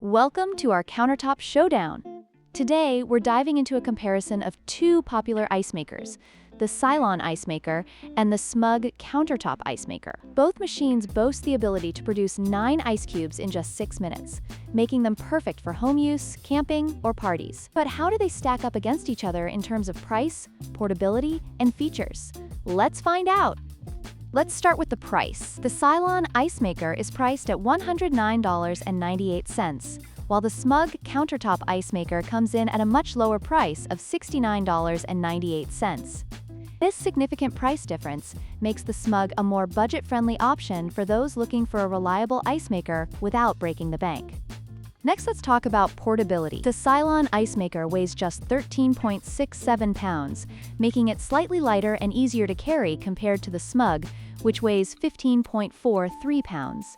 Welcome to our Countertop Showdown. Today, we're diving into a comparison of two popular ice makers, the Silonn Ice Maker and the Smug Countertop Ice Maker. Both machines boast the ability to produce 9 ice cubes in just 6 minutes, making them perfect for home use, camping, or parties. But how do they stack up against each other in terms of price, portability, and features? Let's find out! Let's start with the price. The Silonn Ice Maker is priced at $109.98, while the Smug Countertop Ice Maker comes in at a much lower price of $69.98. This significant price difference makes the Smug a more budget-friendly option for those looking for a reliable ice maker without breaking the bank. Next, let's talk about portability. The Silonn Ice Maker weighs just 13.67 pounds, making it slightly lighter and easier to carry compared to the Smug, which weighs 15.43 pounds.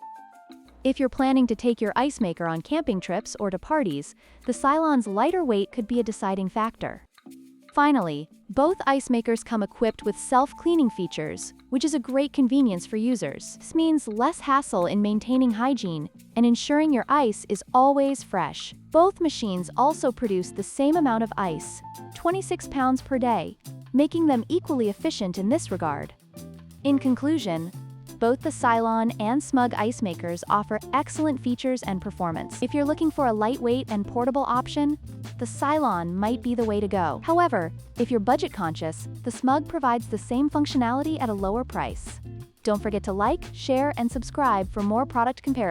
If you're planning to take your ice maker on camping trips or to parties, the Silonn's lighter weight could be a deciding factor. Finally, both ice makers come equipped with self-cleaning features, which is a great convenience for users. This means less hassle in maintaining hygiene and ensuring your ice is always fresh. Both machines also produce the same amount of ice, 26 pounds per day, making them equally efficient in this regard. In conclusion, both the Silonn and Smug ice makers offer excellent features and performance. If you're looking for a lightweight and portable option, the Silonn might be the way to go. However, if you're budget conscious, the Smug provides the same functionality at a lower price. Don't forget to like, share, and subscribe for more product comparisons.